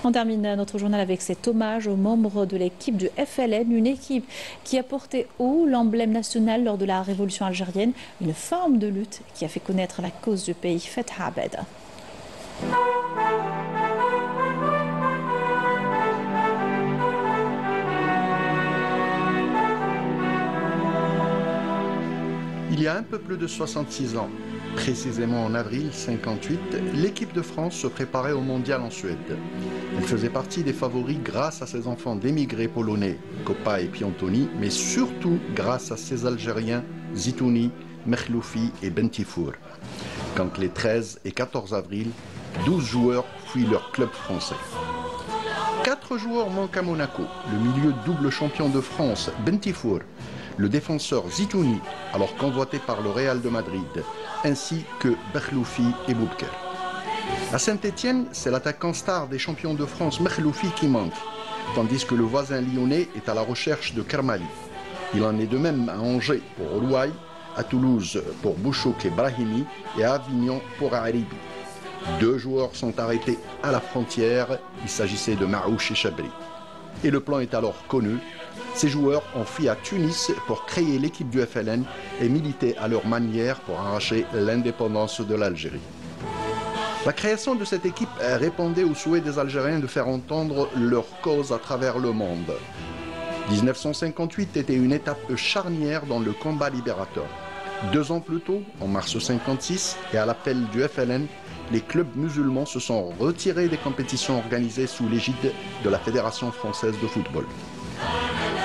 On termine notre journal avec cet hommage aux membres de l'équipe du FLN, une équipe qui a porté haut l'emblème national lors de la révolution algérienne, une forme de lutte qui a fait connaître la cause du pays. Fetha Abed. Il y a un peu plus de 66 ans, précisément en avril 58, l'équipe de France se préparait au mondial en Suède. Elle faisait partie des favoris grâce à ses enfants d'émigrés polonais, Kopa et Piantoni, mais surtout grâce à ses Algériens Zitouni, Merloufi et Bentifour. Quand les 13 et 14 avril, 12 joueurs fuient leur club français. 4 joueurs manquent à Monaco, le milieu double champion de France, Bentifour, le défenseur Zitouni, alors convoité par le Real de Madrid, ainsi que Merloufi et Boubker. À Saint-Étienne, c'est l'attaquant star des champions de France, Merloufi, qui manque, tandis que le voisin lyonnais est à la recherche de Kermali. Il en est de même à Angers pour Rouaille, à Toulouse pour Bouchouk et Brahimi et à Avignon pour Aribi. 2 joueurs sont arrêtés à la frontière, il s'agissait de Marouche et Chabri. Et le plan est alors connu. Ces joueurs ont fui à Tunis pour créer l'équipe du FLN et militer à leur manière pour arracher l'indépendance de l'Algérie. La création de cette équipe répondait au souhait des Algériens de faire entendre leur cause à travers le monde. 1958 était une étape charnière dans le combat libérateur. 2 ans plus tôt, en mars 1956, et à l'appel du FLN, les clubs musulmans se sont retirés des compétitions organisées sous l'égide de la Fédération française de football.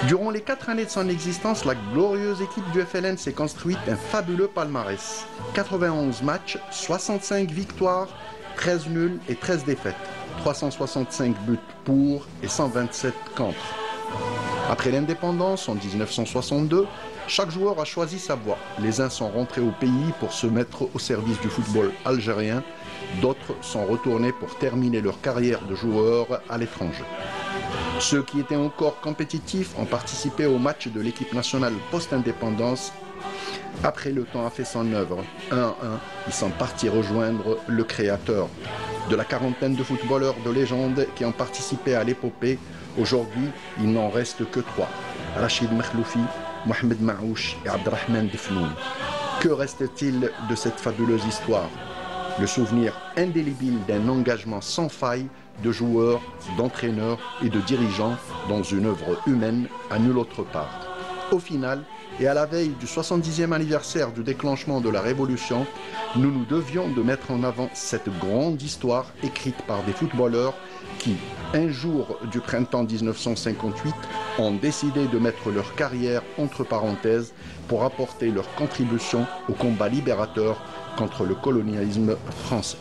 Durant les 4 années de son existence, la glorieuse équipe du FLN s'est construite un fabuleux palmarès. 91 matchs, 65 victoires, 13 nuls et 13 défaites. 365 buts pour et 127 contre. Après l'indépendance en 1962, chaque joueur a choisi sa voie. Les uns sont rentrés au pays pour se mettre au service du football algérien, d'autres sont retournés pour terminer leur carrière de joueur à l'étranger. Ceux qui étaient encore compétitifs ont participé au match de l'équipe nationale post-indépendance. Après, le temps a fait son œuvre. 1-1, ils sont partis rejoindre le créateur. De la quarantaine de footballeurs de légende qui ont participé à l'épopée, aujourd'hui, il n'en reste que 3. Rachid Merloufi, Mohamed Maouche et Abdrahman Defnoun. Que reste-t-il de cette fabuleuse histoire? Le souvenir indélébile d'un engagement sans faille de joueurs, d'entraîneurs et de dirigeants dans une œuvre humaine à nulle autre part. Au final, et à la veille du 70e anniversaire du déclenchement de la Révolution, nous nous devions de mettre en avant cette grande histoire écrite par des footballeurs qui, un jour du printemps 1958, ont décidé de mettre leur carrière entre parenthèses pour apporter leur contribution au combat libérateur contre le colonialisme français.